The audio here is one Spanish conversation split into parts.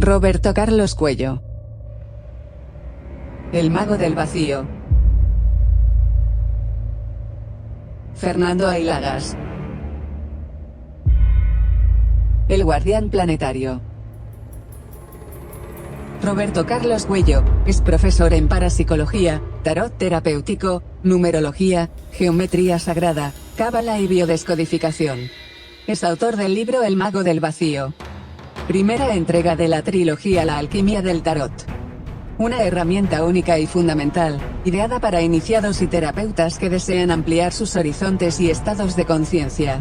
Roberto Carlos Cuello. El mago del vacío. Fernando Ailagas. El guardián planetario. Roberto Carlos Cuello es profesor en parapsicología, tarot terapéutico, numerología, geometría sagrada, cábala y biodescodificación. Es autor del libro El mago del vacío, primera entrega de la trilogía La alquimia del tarot. Una herramienta única y fundamental, ideada para iniciados y terapeutas que desean ampliar sus horizontes y estados de conciencia.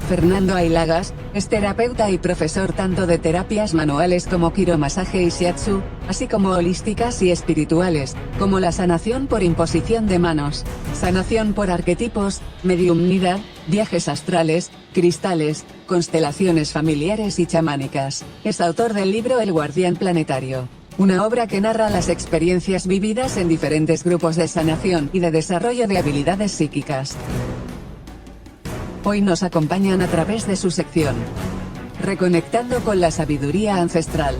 Fernando Ailagas es terapeuta y profesor tanto de terapias manuales como quiromasaje y shiatsu, así como holísticas y espirituales, como la sanación por imposición de manos, sanación por arquetipos, mediumnidad, viajes astrales, cristales, constelaciones familiares y chamánicas. Es autor del libro El guardián planetario, una obra que narra las experiencias vividas en diferentes grupos de sanación y de desarrollo de habilidades psíquicas. Hoy nos acompañan a través de su sección Reconectando con la sabiduría ancestral.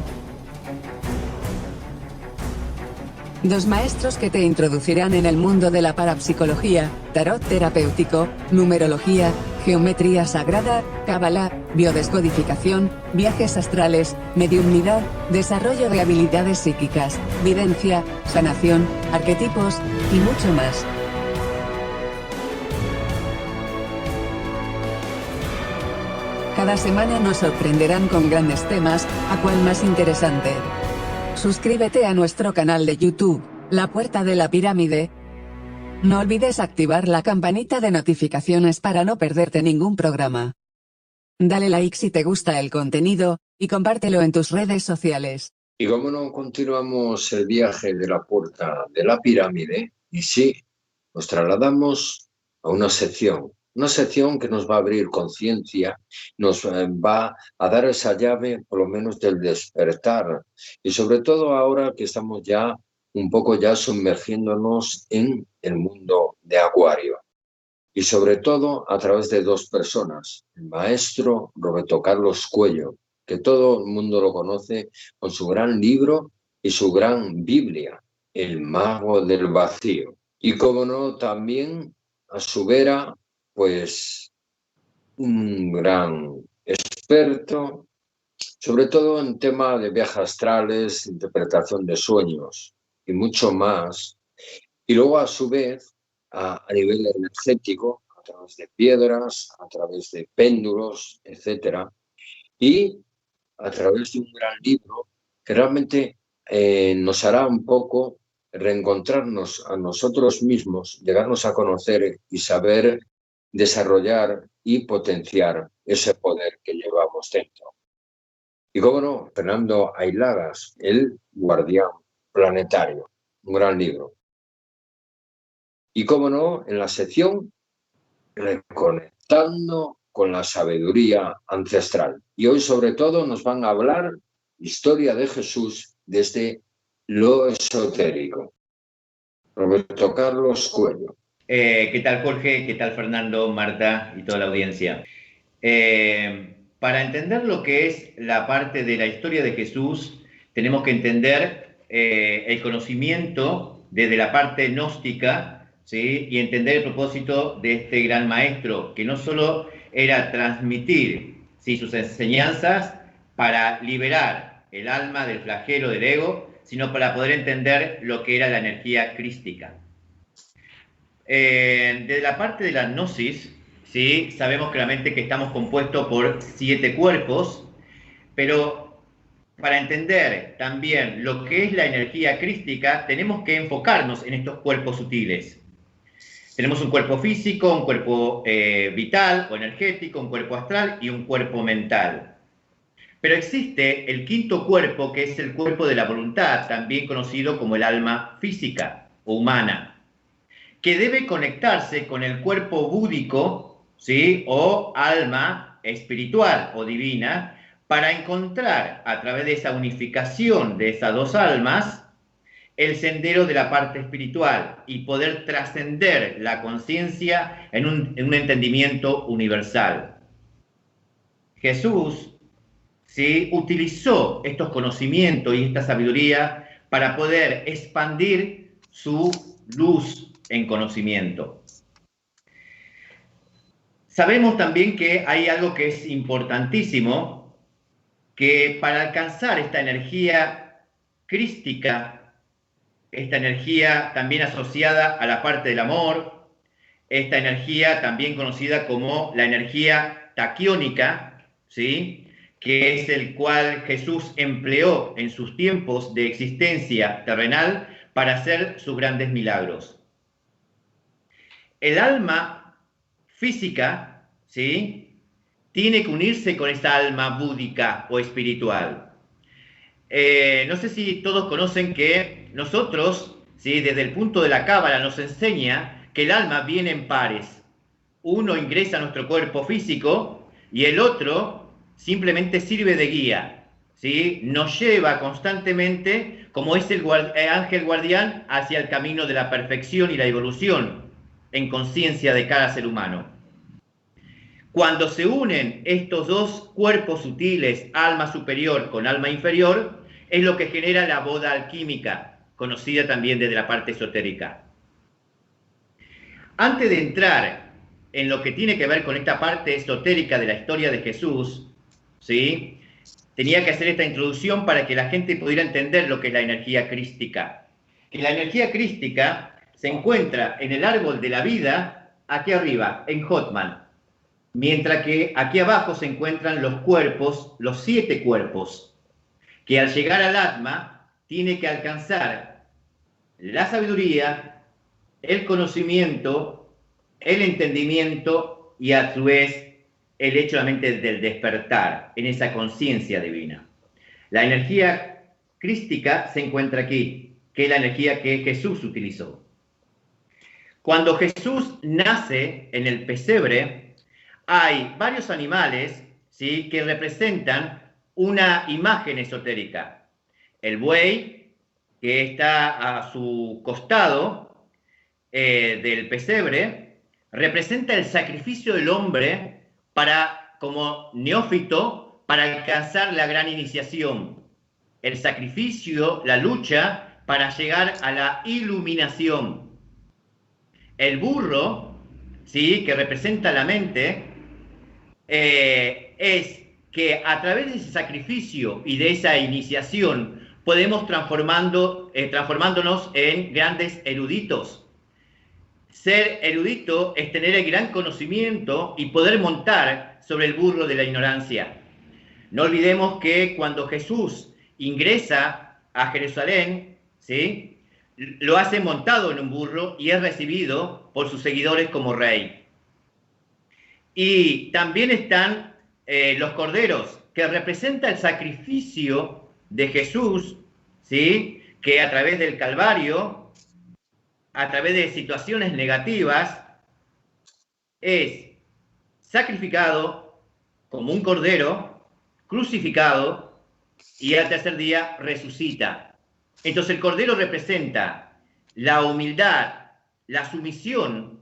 Dos maestros que te introducirán en el mundo de la parapsicología, tarot terapéutico, numerología, geometría sagrada, cábala, biodescodificación, viajes astrales, mediumnidad, desarrollo de habilidades psíquicas, videncia, sanación, arquetipos, y mucho más. Cada semana nos sorprenderán con grandes temas, a cual más interesante. Suscríbete a nuestro canal de YouTube, La Puerta de la Pirámide. No olvides activar la campanita de notificaciones para no perderte ningún programa. Dale like si te gusta el contenido, y compártelo en tus redes sociales. Y como no, continuamos el viaje de la Puerta de la Pirámide, y sí, nos trasladamos a una sección que nos va a abrir conciencia, nos va a dar esa llave, por lo menos, del despertar. Y sobre todo ahora que estamos ya un poco ya sumergiéndonos en el mundo de Acuario. Y sobre todo a través de dos personas, el maestro Roberto Carlos Cuello, que todo el mundo lo conoce con su gran libro y su gran Biblia, El mago del vacío. Y como no, también a su vera, pues un gran experto, sobre todo en tema de viajes astrales, interpretación de sueños y mucho más. Y luego, a su vez, a nivel energético, a través de piedras, a través de péndulos, etcétera, y a través de un gran libro que realmente nos hará un poco reencontrarnos a nosotros mismos, llegarnos a conocer y saber desarrollar y potenciar ese poder que llevamos dentro. Y cómo no, Fernando Ailagas, El guardián planetario, un gran libro. Y cómo no, en la sección Reconectando con la sabiduría ancestral. Y hoy, sobre todo, nos van a hablar historia de Jesús desde lo esotérico. Roberto Carlos Cuello. ¿Qué tal, Jorge? ¿Qué tal, Fernando, Marta y toda la audiencia? Para entender lo que es la parte de la historia de Jesús, tenemos que entender el conocimiento desde la parte gnóstica, ¿sí? Y entender el propósito de este gran maestro, que no solo era transmitir, ¿sí?, sus enseñanzas para liberar el alma del flagelo del ego, sino para poder entender lo que era la energía crística. Desde la parte de la gnosis, ¿sí?, sabemos claramente que estamos compuestos por 7 cuerpos, pero para entender también lo que es la energía crística, tenemos que enfocarnos en estos cuerpos sutiles. Tenemos un cuerpo físico, un cuerpo vital o energético, un cuerpo astral y un cuerpo mental. Pero existe el quinto cuerpo, que es el cuerpo de la voluntad, también conocido como el alma física o humana, que debe conectarse con el cuerpo búdico, ¿sí?, o alma espiritual o divina, para encontrar a través de esa unificación de esas dos almas el sendero de la parte espiritual y poder trascender la conciencia en un entendimiento universal. Jesús ¿sí?, utilizó estos conocimientos y esta sabiduría para poder expandir su luz en conocimiento. Sabemos también que hay algo que es importantísimo, que para alcanzar esta energía crística, esta energía también asociada a la parte del amor, esta energía también conocida como la energía taquiónica, ¿sí?, que es el cual Jesús empleó en sus tiempos de existencia terrenal para hacer sus grandes milagros. El alma física, ¿sí?, tiene que unirse con esta alma búdica o espiritual. No sé si todos conocen que nosotros, ¿sí?, desde el punto de la Cábala nos enseña que el alma viene en pares. Uno ingresa a nuestro cuerpo físico y el otro simplemente sirve de guía, ¿sí? Nos lleva constantemente, como es el ángel guardián, hacia el camino de la perfección y la evolución en conciencia de cada ser humano. Cuando se unen estos dos cuerpos sutiles, alma superior con alma inferior, es lo que genera la boda alquímica, conocida también desde la parte esotérica. Antes de entrar en lo que tiene que ver con esta parte esotérica de la historia de Jesús, ¿sí?, tenía que hacer esta introducción para que la gente pudiera entender lo que es la energía crística. Que la energía crística se encuentra en el árbol de la vida, aquí arriba, en Hotman, mientras que aquí abajo se encuentran los cuerpos, los 7 cuerpos, que al llegar al Atma tiene que alcanzar la sabiduría, el conocimiento, el entendimiento y a su vez el hecho realmente del despertar en esa conciencia divina. La energía crística se encuentra aquí, que es la energía que Jesús utilizó. Cuando Jesús nace en el pesebre, hay varios animales, ¿sí?, que representan una imagen esotérica. El buey, que está a su costado del pesebre, representa el sacrificio del hombre como neófito para alcanzar la gran iniciación. El sacrificio, la lucha para llegar a la iluminación. El burro, ¿sí?, que representa la mente, es que a través de ese sacrificio y de esa iniciación podemos transformándonos en grandes eruditos. Ser erudito es tener el gran conocimiento y poder montar sobre el burro de la ignorancia. No olvidemos que cuando Jesús ingresa a Jerusalén, ¿sí?, lo hace montado en un burro y es recibido por sus seguidores como rey. Y también están los corderos, que representa el sacrificio de Jesús, ¿sí?, que a través del Calvario, a través de situaciones negativas, es sacrificado como un cordero, crucificado, y al tercer día resucita. Entonces el cordero representa la humildad, la sumisión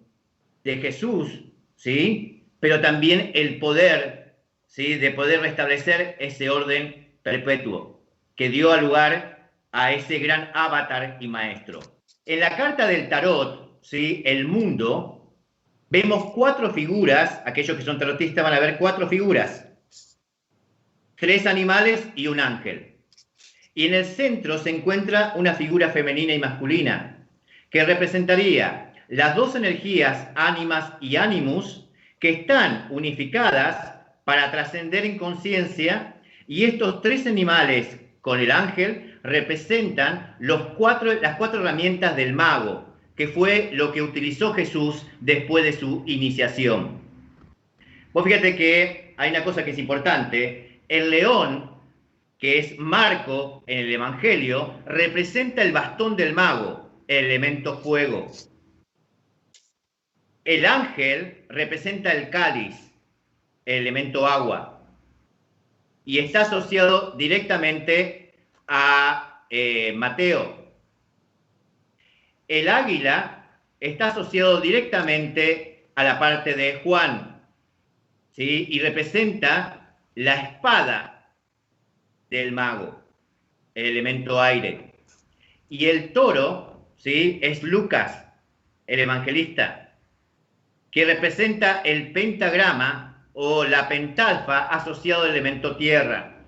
de Jesús, ¿sí?, pero también el poder, ¿sí?, de poder restablecer ese orden perpetuo que dio lugar a ese gran avatar y maestro. En la carta del tarot, ¿sí?, el mundo, vemos 4 figuras. Aquellos que son tarotistas van a ver 4 figuras, 3 animales y un ángel. Y en el centro se encuentra una figura femenina y masculina, que representaría las 2 energías, ánimas y animus, que están unificadas para trascender en conciencia, y estos 3 animales con el ángel representan las 4 herramientas del mago, que fue lo que utilizó Jesús después de su iniciación. Vos fíjate que hay una cosa que es importante. El león, que es Marco en el Evangelio, representa el bastón del mago, el elemento fuego. El ángel representa el cáliz, el elemento agua, y está asociado directamente a Mateo. El águila está asociado directamente a la parte de Juan, ¿sí?, y representa la espada del mago, el elemento aire. Y el toro, ¿sí?, es Lucas, el evangelista, que representa el pentagrama o la pentalfa asociado al elemento tierra.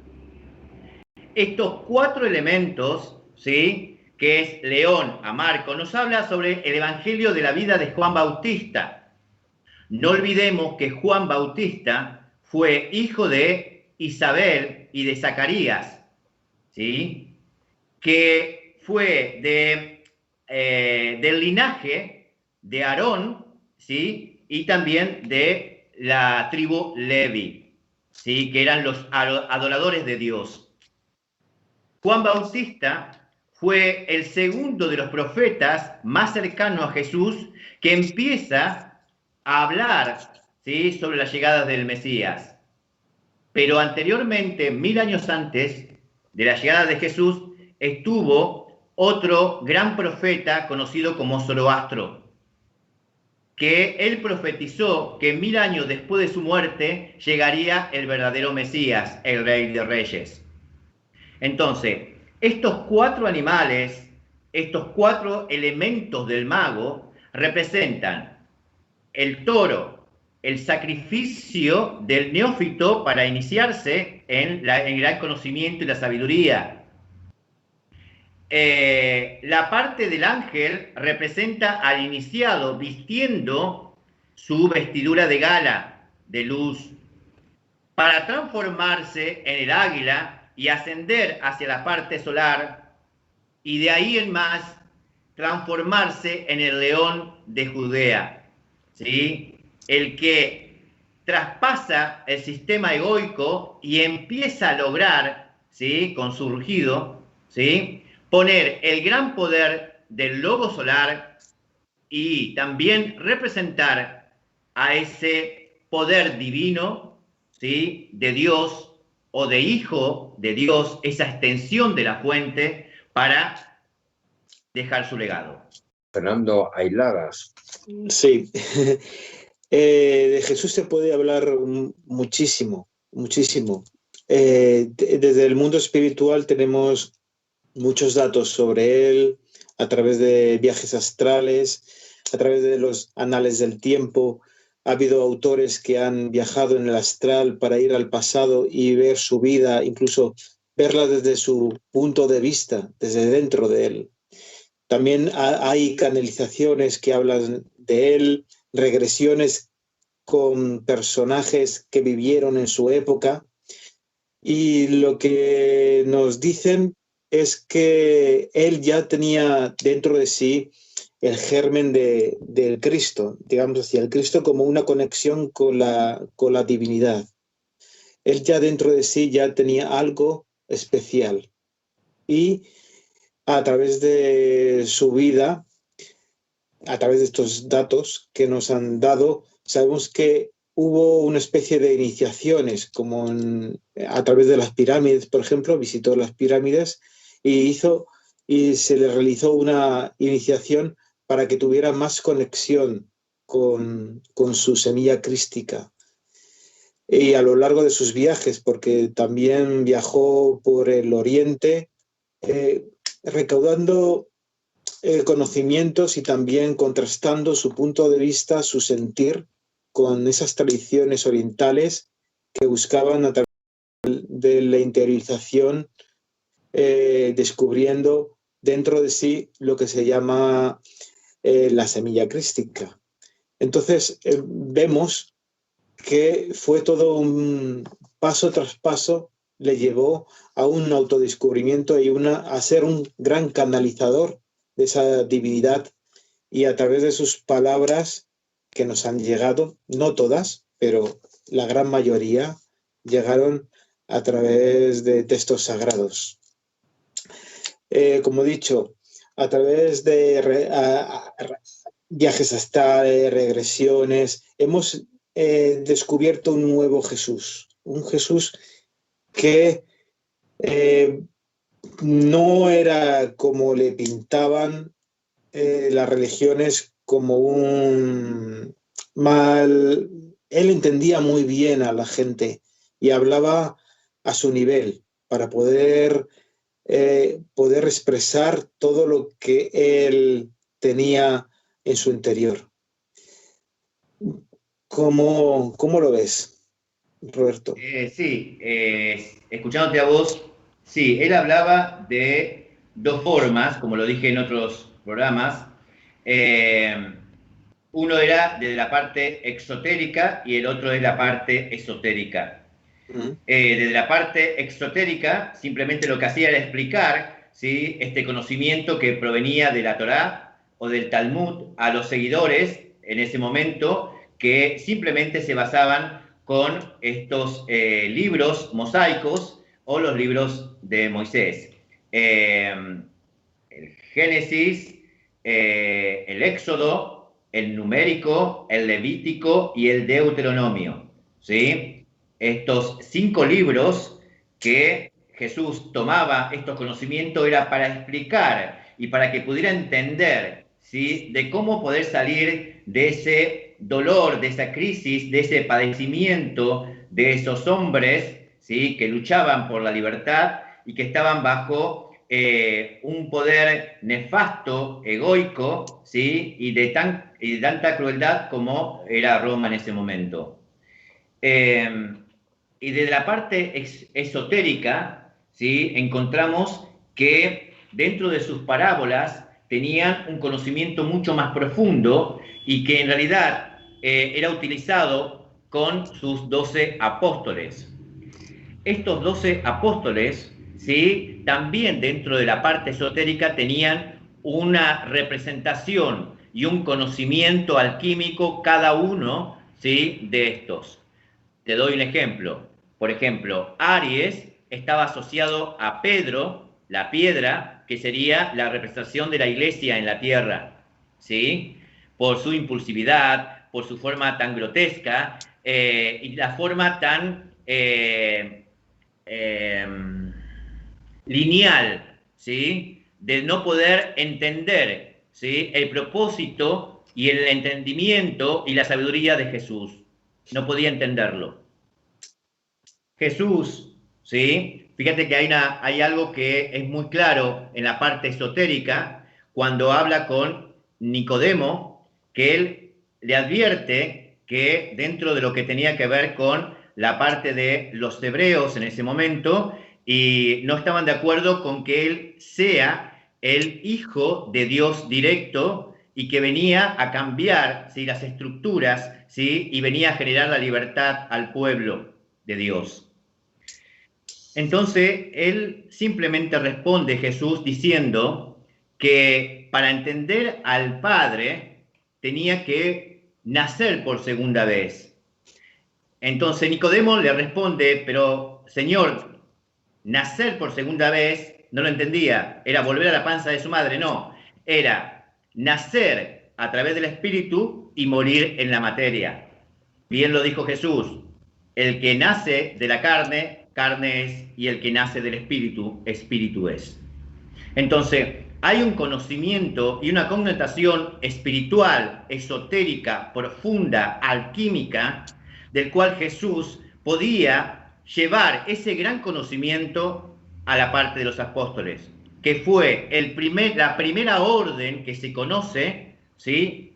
Estos 4 elementos, ¿sí?, que es León a Marco, nos habla sobre el evangelio de la vida de Juan Bautista. No olvidemos que Juan Bautista fue hijo de Isabel y de Zacarías, ¿sí?, que fue del linaje de Aarón, ¿sí?, y también de la tribu Levi, ¿sí?, que eran los adoradores de Dios. Juan Bautista fue el segundo de los profetas más cercano a Jesús que empieza a hablar, ¿sí?, sobre las llegadas del Mesías. Pero anteriormente, 1000 años antes de la llegada de Jesús, estuvo otro gran profeta conocido como Zoroastro, que él profetizó que 1000 años después de su muerte llegaría el verdadero Mesías, el Rey de Reyes. Entonces, estos 4 animales, estos 4 elementos del mago, representan el toro, el sacrificio del neófito para iniciarse en el gran conocimiento y la sabiduría. La parte del ángel representa al iniciado vistiendo su vestidura de gala, de luz, para transformarse en el águila y ascender hacia la parte solar, y de ahí en más transformarse en el león de Judea, ¿sí?, el que traspasa el sistema egoico y empieza a lograr, ¿sí?, con su rugido, ¿sí?, poner el gran poder del lobo solar y también representar a ese poder divino, ¿sí?, de Dios o de hijo de Dios, esa extensión de la fuente para dejar su legado. Fernando, hay lagas. Sí, de Jesús se puede hablar muchísimo, muchísimo. Desde el mundo espiritual tenemos muchos datos sobre él a través de viajes astrales, a través de los anales del tiempo. Ha habido autores que han viajado en el astral para ir al pasado y ver su vida, incluso verla desde su punto de vista, desde dentro de él. También hay canalizaciones que hablan de él, regresiones con personajes que vivieron en su época. Y lo que nos dicen es que él ya tenía dentro de sí el germen del Cristo, digamos así, el Cristo como una conexión con la divinidad. Él ya dentro de sí ya tenía algo especial. Y a través de su vida, a través de estos datos que nos han dado, sabemos que hubo una especie de iniciaciones, como a través de las pirámides, por ejemplo, visitó las pirámides y se le realizó una iniciación para que tuviera más conexión con su semilla crística. Y a lo largo de sus viajes, porque también viajó por el Oriente, recaudando conocimientos y también contrastando su punto de vista, su sentir, con esas tradiciones orientales que buscaban a través de la interiorización, descubriendo dentro de sí lo que se llama la semilla crística. Entonces vemos que fue todo un paso tras paso, le llevó a un autodescubrimiento y a ser un gran canalizador de esa divinidad, y a través de sus palabras que nos han llegado, no todas, pero la gran mayoría, llegaron a través de textos sagrados. Como he dicho, a través de viajes astrales, regresiones, hemos descubierto un nuevo Jesús, un Jesús que no era como le pintaban las religiones, como un mal. Él entendía muy bien a la gente y hablaba a su nivel. para poder expresar todo lo que él tenía en su interior. ¿Cómo lo ves, Roberto? Sí, escuchándote a vos, sí, él hablaba de dos formas, como lo dije en otros programas. Uno era desde la parte exotérica y el otro es la parte esotérica. Desde la parte exotérica, simplemente lo que hacía era explicar, ¿sí?, este conocimiento que provenía de la Torá o del Talmud a los seguidores en ese momento, que simplemente se basaban con estos libros mosaicos o los libros de Moisés. El Génesis, el Éxodo, el Numérico, el Levítico y el Deuteronomio, ¿sí? Estos 5 libros que Jesús tomaba estos conocimientos era para explicar y para que pudiera entender, ¿sí?, de cómo poder salir de ese dolor, de esa crisis, de ese padecimiento de esos hombres, ¿sí?, que luchaban por la libertad y que estaban bajo un poder nefasto, egoico, ¿sí?, y de tanta crueldad como era Roma en ese momento. Y desde la parte esotérica, ¿sí?, encontramos que dentro de sus parábolas tenían un conocimiento mucho más profundo y que en realidad era utilizado con sus 12 apóstoles. Estos 12 apóstoles, ¿sí?, también dentro de la parte esotérica tenían una representación y un conocimiento alquímico cada uno, ¿sí?, de estos. Te doy un ejemplo. Por ejemplo, Aries estaba asociado a Pedro, la piedra, que sería la representación de la iglesia en la tierra, ¿sí?, por su impulsividad, por su forma tan grotesca y la forma tan lineal, ¿sí?, de no poder entender, ¿sí?, el propósito y el entendimiento y la sabiduría de Jesús. No podía entenderlo. Jesús, ¿sí? Fíjate que hay algo que es muy claro en la parte esotérica, cuando habla con Nicodemo, que él le advierte que dentro de lo que tenía que ver con la parte de los hebreos en ese momento, y no estaban de acuerdo con que él sea el hijo de Dios directo y que venía a cambiar, ¿sí?, las estructuras, ¿sí?, y venía a generar la libertad al pueblo de Dios. Entonces, él simplemente responde, Jesús, diciendo que para entender al Padre tenía que nacer por segunda vez. Entonces Nicodemo le responde, pero Señor, nacer por segunda vez no lo entendía, era volver a la panza de su madre, no, era nacer a través del Espíritu y morir en la materia. Bien lo dijo Jesús, el que nace de la carne, carne es, y el que nace del Espíritu, Espíritu es. Entonces, hay un conocimiento y una connotación espiritual, esotérica, profunda, alquímica, del cual Jesús podía llevar ese gran conocimiento a la parte de los apóstoles, que fue la primera orden que se conoce, ¿sí?,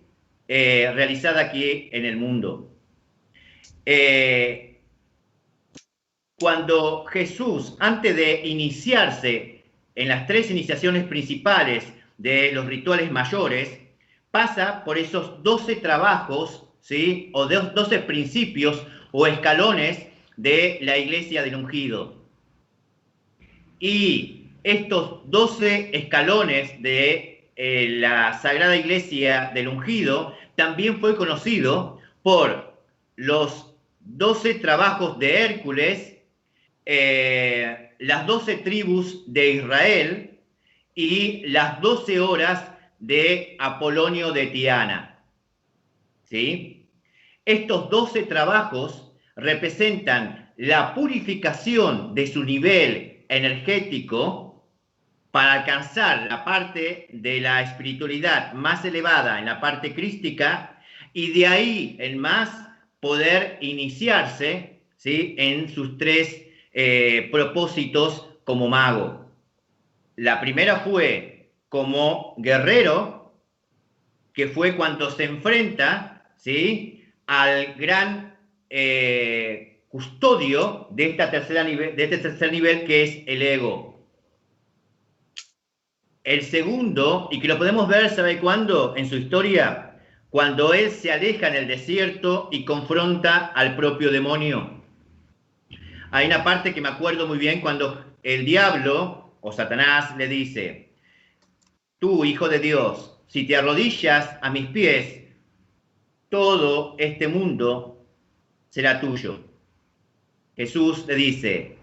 realizada aquí en el mundo. Cuando Jesús, antes de iniciarse en las 3 iniciaciones principales de los rituales mayores, pasa por esos 12 trabajos, ¿sí?, o 12 principios o escalones de la iglesia del ungido. Y estos 12 escalones de la Sagrada Iglesia del ungido también fue conocido por los 12 trabajos de Hércules, las 12 tribus de Israel y las 12 horas de Apolonio de Tiana, ¿sí? Estos 12 trabajos representan la purificación de su nivel energético para alcanzar la parte de la espiritualidad más elevada en la parte crística y de ahí en más poder iniciarse, ¿sí?, en sus 3 propósitos como mago. La primera fue como guerrero, que fue cuando se enfrenta, ¿sí?, al gran custodio de este tercer nivel, que es el ego. El segundo, y que lo podemos ver, ¿sabe cuándo? En su historia, cuando él se aleja en el desierto y confronta al propio demonio. Hay una parte que me acuerdo muy bien cuando el diablo o Satanás le dice: tú, hijo de Dios, si te arrodillas a mis pies, todo este mundo será tuyo. Jesús le dice: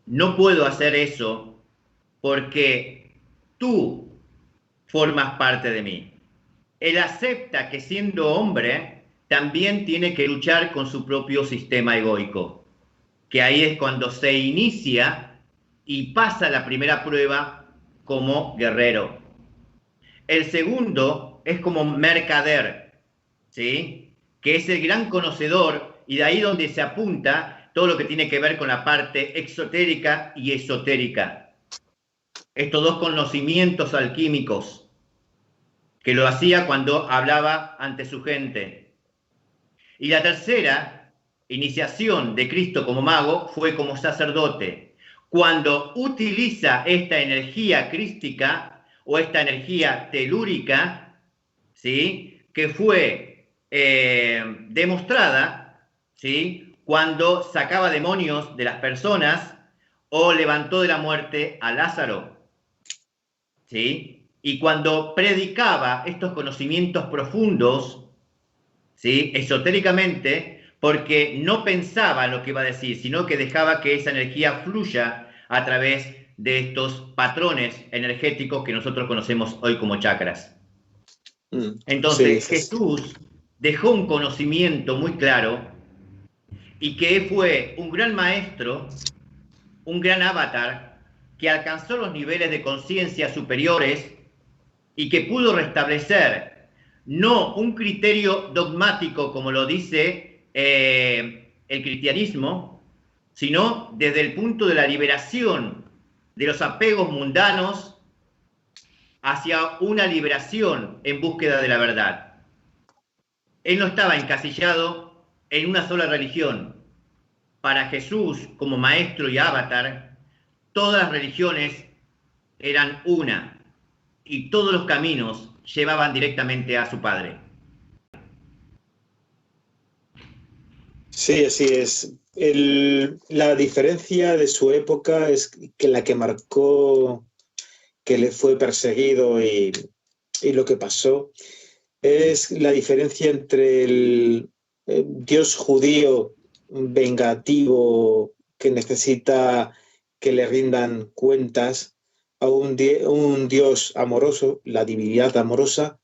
no puedo hacer eso porque tú formas parte de mí. Él acepta que siendo hombre también tiene que luchar con su propio sistema egoico, que ahí es cuando se inicia y pasa la primera prueba como guerrero. El segundo es como mercader, ¿sí?, que es el gran conocedor, y de ahí donde se apunta todo lo que tiene que ver con la parte exotérica y esotérica. Estos dos conocimientos alquímicos, que lo hacía cuando hablaba ante su gente. Y la tercera iniciación de Cristo como mago fue como sacerdote, cuando utiliza esta energía crística o esta energía telúrica, ¿sí?, que fue demostrada, ¿sí?, cuando sacaba demonios de las personas o levantó de la muerte a Lázaro, ¿sí?, y cuando predicaba estos conocimientos profundos, ¿sí?, esotéricamente, porque no pensaba lo que iba a decir, sino que dejaba que esa energía fluya a través de estos patrones energéticos que nosotros conocemos hoy como chakras. Entonces, sí, Jesús dejó un conocimiento muy claro, y que fue un gran maestro, un gran avatar, que alcanzó los niveles de conciencia superiores y que pudo restablecer no un criterio dogmático como lo dice el cristianismo, sino desde el punto de la liberación de los apegos mundanos hacia una liberación en búsqueda de la verdad. Él no estaba encasillado en una sola religión. Para Jesús, como maestro y avatar, todas las religiones eran una, y todos los caminos llevaban directamente a su Padre. Sí, así es. La diferencia de su época es que la que marcó que le fue perseguido y lo que pasó es la diferencia entre el Dios judío vengativo que necesita que le rindan cuentas a un Dios amoroso, la divinidad amorosa,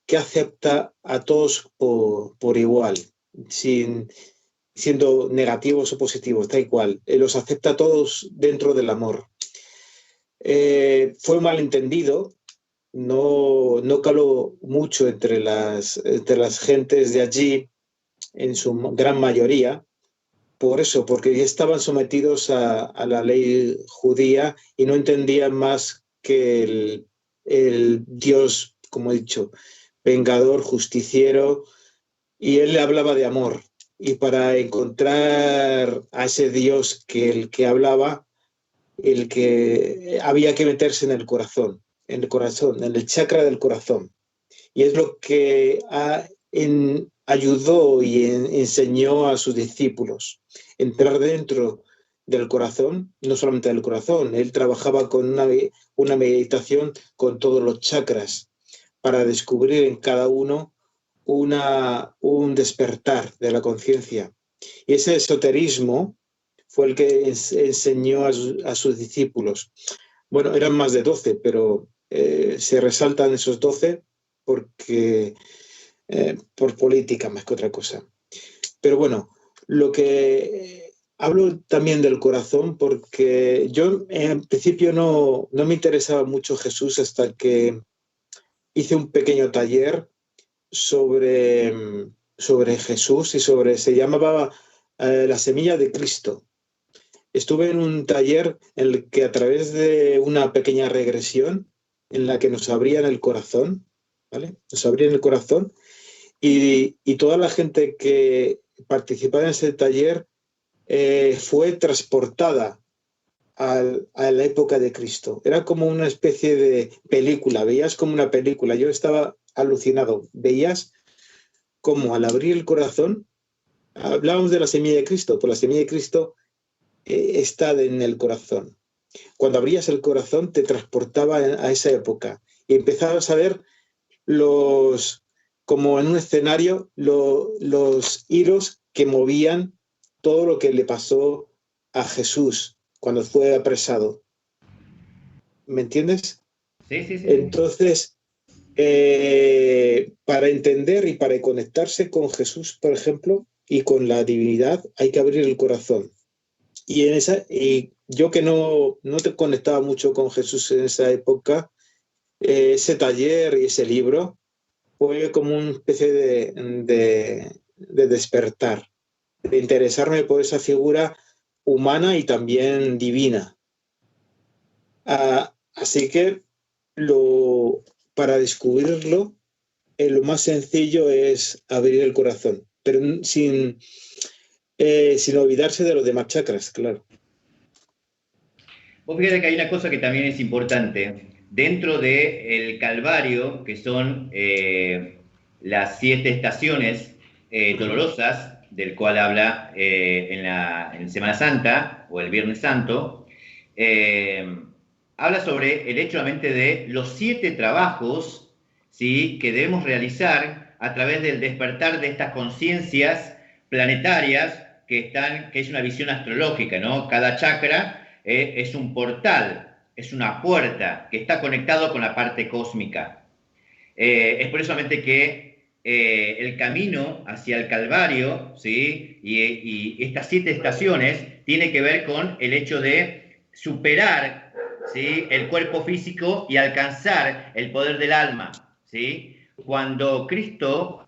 que acepta a todos por igual, siendo negativos o positivos, da igual, los acepta a todos dentro del amor. Fue malentendido, no caló mucho entre las gentes de allí, en su gran mayoría, por eso, porque estaban sometidos a la ley judía y no entendían más que el Dios, como he dicho, vengador, justiciero, y él hablaba de amor. Y para encontrar a ese Dios el que hablaba, el que había que meterse en el corazón, en el chakra del corazón. Y es lo que ayudó y enseñó a sus discípulos, entrar dentro del corazón, no solamente del corazón, él trabajaba con una meditación con todos los chakras para descubrir en cada uno un despertar de la conciencia. Y ese esoterismo fue el que enseñó a sus discípulos. Bueno, eran más de 12, pero se resaltan esos 12 porque por política más que otra cosa. Pero bueno, hablo también del corazón porque yo en principio no me interesaba mucho Jesús hasta que hice un pequeño taller sobre Jesús y se llamaba La semilla de Cristo. estuve en un taller en el que a través de una pequeña regresión en la que nos abrían el corazón, ¿vale? Nos abrían el corazón y toda la gente que participaba en ese taller fue transportada a la época de Cristo. Era como una especie de película, veías como una película. Yo estaba alucinado. Veías como al abrir el corazón, hablábamos de la semilla de Cristo, pues la semilla de Cristo está en el corazón. Cuando abrías el corazón te transportaba a esa época y empezabas a ver como en un escenario, los hilos que movían todo lo que le pasó a Jesús cuando fue apresado. ¿Me entiendes? Sí, sí, sí. Entonces, para entender y para conectarse con Jesús, por ejemplo, y con la divinidad, hay que abrir el corazón. Y yo que no te conectaba mucho con Jesús en esa época, ese taller y ese libro fue como una especie de despertar, de interesarme por esa figura humana y también divina. Así que para descubrirlo, lo más sencillo es abrir el corazón, pero sin olvidarse de los demás chakras, claro. Vos fíjate que hay una cosa que también es importante. Dentro del Calvario, que son las 7 estaciones dolorosas, del cual habla en Semana Santa o el Viernes Santo, habla sobre el hecho realmente de los 7 trabajos, ¿sí?, que debemos realizar a través del despertar de estas conciencias planetarias que es una visión astrológica, ¿no? Cada chakra es un portal, es una puerta que está conectado con la parte cósmica. Es por eso solamente que el camino hacia el Calvario, ¿sí?, y estas 7 estaciones tiene que ver con el hecho de superar, ¿sí?, el cuerpo físico y alcanzar el poder del alma, ¿sí? Cuando Cristo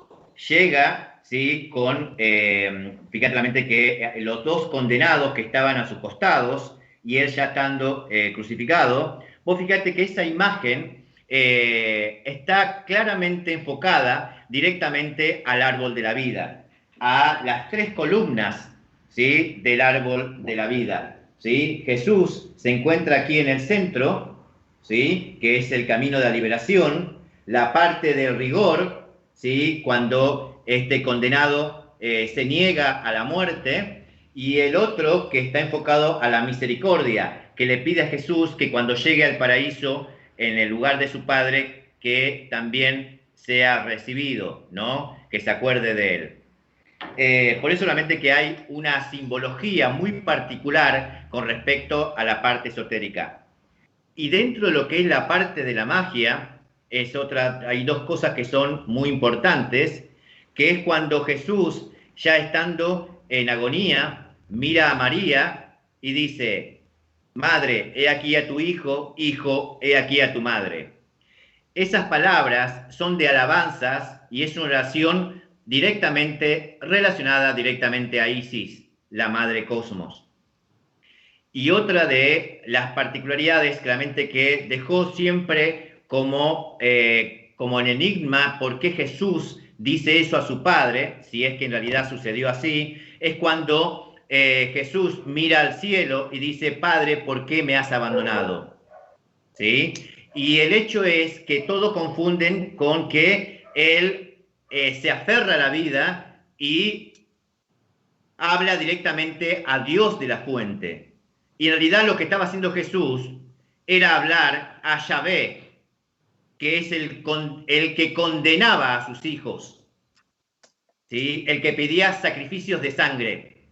llega, ¿sí?, fíjate la mente que los 2 condenados que estaban a sus costados y él ya estando crucificado, vos fíjate que esa imagen está claramente enfocada directamente al árbol de la vida, a las 3 columnas, ¿sí?, del árbol de la vida, ¿sí? Jesús se encuentra aquí en el centro, ¿sí?, que es el camino de la liberación, la parte del rigor, ¿sí?, cuando este condenado se niega a la muerte, y el otro que está enfocado a la misericordia, que le pide a Jesús que cuando llegue al paraíso, en el lugar de su Padre, que también sea recibido, ¿no?, que se acuerde de él. Por eso solamente que hay una simbología muy particular con respecto a la parte esotérica. Y dentro de lo que es la parte de la magia, hay 2 cosas que son muy importantes, que es cuando Jesús, ya estando en agonía, mira a María y dice: madre, he aquí a tu hijo, hijo, he aquí a tu madre. Esas palabras son de alabanzas y es una oración directamente relacionada directamente a Isis, la madre cosmos. Y otra de las particularidades, claramente, que dejó siempre como en enigma por qué Jesús dice eso a su padre, si es que en realidad sucedió así, es cuando Jesús mira al cielo y dice: Padre, ¿por qué me has abandonado? ¿Sí? Y el hecho es que todos confunden con que él se aferra a la vida y habla directamente a Dios de la fuente. Y en realidad lo que estaba haciendo Jesús era hablar a Yahvé, que es el que condenaba a sus hijos, ¿sí?, el que pedía sacrificios de sangre.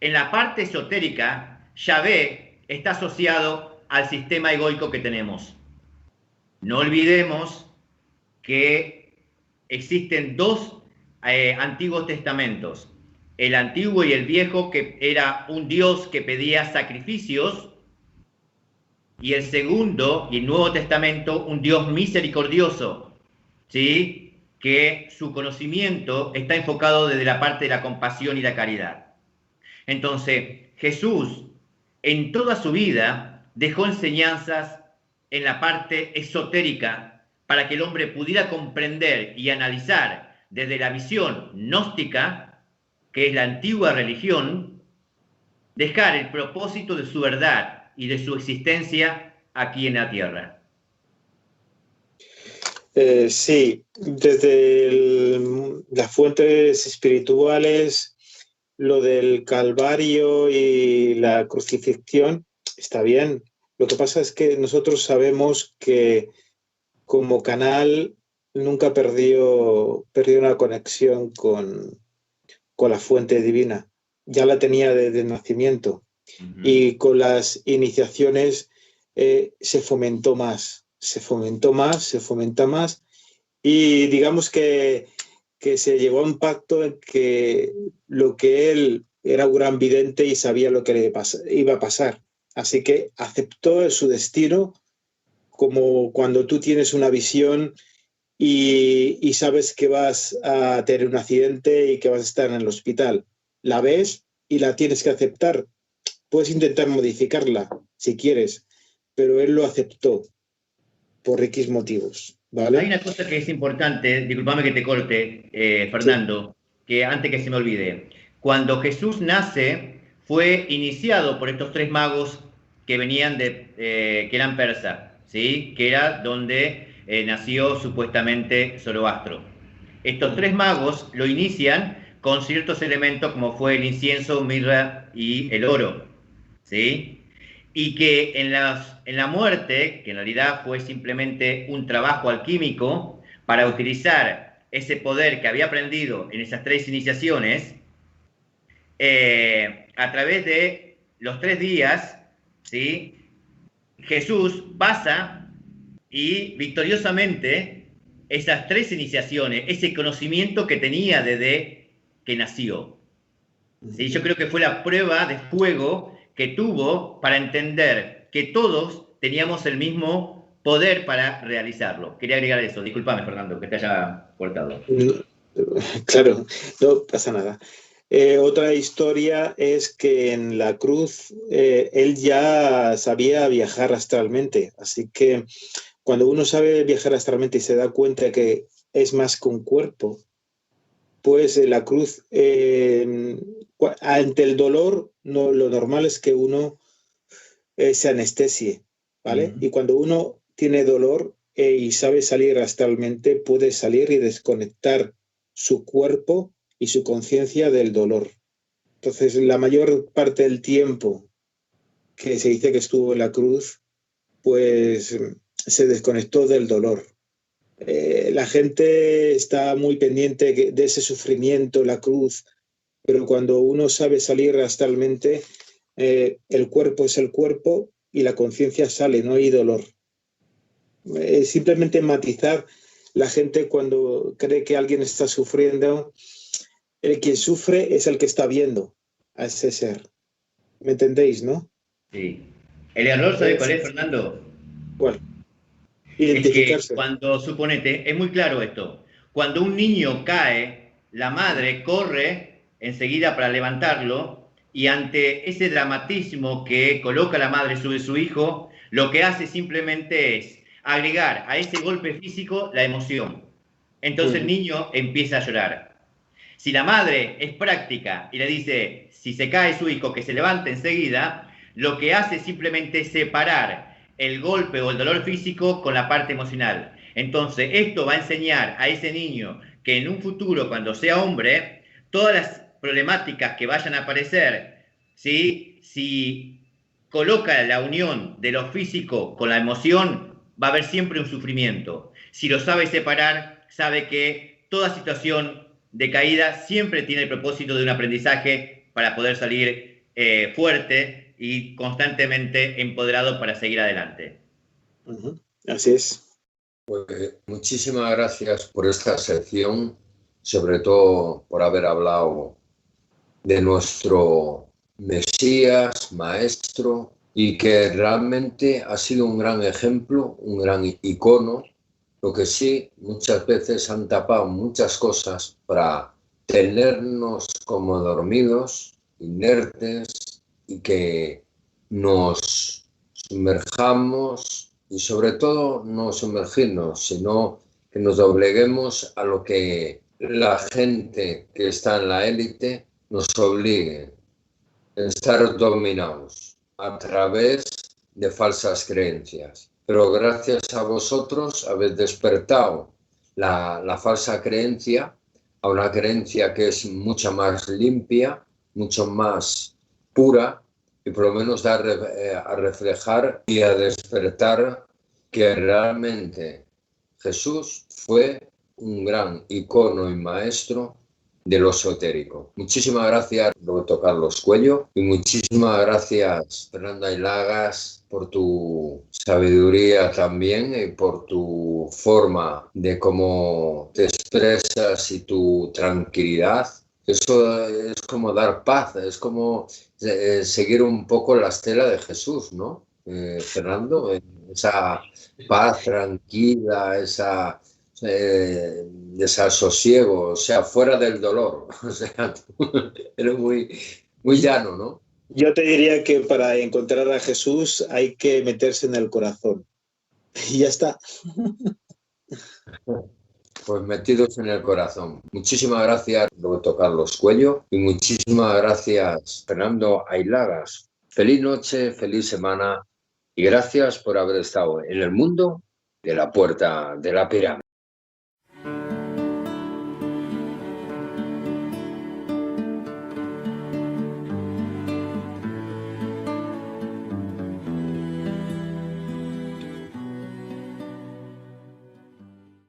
En la parte esotérica, Yahvé está asociado al sistema egoico que tenemos. No olvidemos que existen 2 antiguos testamentos. El antiguo y el viejo, que era un Dios que pedía sacrificios, y el segundo y el Nuevo Testamento, un Dios misericordioso, ¿sí?, que su conocimiento está enfocado desde la parte de la compasión y la caridad. Entonces, Jesús en toda su vida dejó enseñanzas en la parte esotérica para que el hombre pudiera comprender y analizar desde la visión gnóstica, que es la antigua religión, dejar el propósito de su verdad y de su existencia aquí en la tierra. Sí, desde las fuentes espirituales, lo del Calvario y la crucifixión está bien. Lo que pasa es que nosotros sabemos que como canal nunca perdió una conexión con la fuente divina. Ya la tenía desde nacimiento. Y con las iniciaciones se fomentó más, se fomenta más, y digamos que se llegó a un pacto en que lo que él era un gran vidente y sabía lo que iba a pasar. Así que aceptó su destino, como cuando tú tienes una visión y sabes que vas a tener un accidente y que vas a estar en el hospital. La ves y la tienes que aceptar. Puedes intentar modificarla si quieres, pero él lo aceptó por X motivos, ¿vale? Hay una cosa que es importante, discúlpame que te corte, Fernando, sí, que antes que se me olvide. Cuando Jesús nace, fue iniciado por estos 3 magos que venían que eran persas, ¿sí? Que era donde nació supuestamente Zoroastro. Estos 3 magos lo inician con ciertos elementos como fue el incienso, mirra y el oro, ¿sí? Y que en la muerte, que en realidad fue simplemente un trabajo alquímico para utilizar ese poder que había aprendido en esas 3 iniciaciones, a través de los 3 días, ¿sí? Jesús pasa y victoriosamente esas 3 iniciaciones, ese conocimiento que tenía desde que nació, ¿sí? Yo creo que fue la prueba de fuego que tuvo para entender que todos teníamos el mismo poder para realizarlo. Quería agregar eso. Discúlpame, Fernando, que te haya cortado. Claro, no pasa nada. Otra historia es que en la cruz él ya sabía viajar astralmente, así que cuando uno sabe viajar astralmente y se da cuenta que es más que un cuerpo, pues la cruz, ante el dolor, lo normal es que uno se anestesie, ¿vale? Y cuando uno tiene dolor y sabe salir astralmente, puede salir y desconectar su cuerpo y su conciencia del dolor. Entonces, la mayor parte del tiempo que se dice que estuvo en la cruz, pues se desconectó del dolor. La gente está muy pendiente de ese sufrimiento, la cruz, pero cuando uno sabe salir astralmente, el cuerpo es el cuerpo y la conciencia sale, no hay dolor. Simplemente matizar, la gente cuando cree que alguien está sufriendo, el que sufre es el que está viendo a ese ser. ¿Me entendéis, no? Sí. El error, ¿sabes cuál es, Fernando? ¿Cuál? Identificarse. Es que cuando, suponete, es muy claro esto, cuando un niño cae, la madre corre enseguida para levantarlo, y ante ese dramatismo que coloca la madre sobre su hijo, lo que hace simplemente es agregar a ese golpe físico la emoción. Entonces el niño empieza a llorar. Si la madre es práctica y le dice, si se cae su hijo, que se levante enseguida, lo que hace simplemente es separar el golpe o el dolor físico con la parte emocional. Entonces, esto va a enseñar a ese niño que en un futuro, cuando sea hombre, todas las problemáticas que vayan a aparecer, ¿sí? Si coloca la unión de lo físico con la emoción, va a haber siempre un sufrimiento. Si lo sabe separar, sabe que toda situación de caída siempre tiene el propósito de un aprendizaje para poder salir fuerte y constantemente empoderado para seguir adelante. Así es. Pues muchísimas gracias por esta sección, sobre todo por haber hablado de nuestro Mesías, Maestro, y que realmente ha sido un gran ejemplo, un gran icono. Lo que sí, muchas veces han tapado muchas cosas para tenernos como dormidos, inertes y que nos sumerjamos y sobre todo no sumergirnos, sino que nos dobleguemos a lo que la gente que está en la élite nos obligue a estar dominados a través de falsas creencias. Pero gracias a vosotros habéis despertado la falsa creencia a una creencia que es mucho más limpia, mucho más pura, y por lo menos da a reflejar y a despertar que realmente Jesús fue un gran icono y maestro de lo esotérico. Muchísimas gracias, doctor Carlos Cuello, y muchísimas gracias, Fernanda Hilagas, por tu sabiduría también y por tu forma de cómo te expresas y tu tranquilidad. Eso es como dar paz, es como seguir un poco la estela de Jesús, ¿no? Fernando, esa paz tranquila, esa desasosiego, o sea, fuera del dolor. O sea, eres muy llano, ¿no? Yo te diría que para encontrar a Jesús hay que meterse en el corazón. Y ya está. Pues metidos en el corazón. Muchísimas gracias, doctor Carlos Cuello, y muchísimas gracias, Fernando Ailagas. Feliz noche, feliz semana, y gracias por haber estado en el mundo de la Puerta de la Pirámide.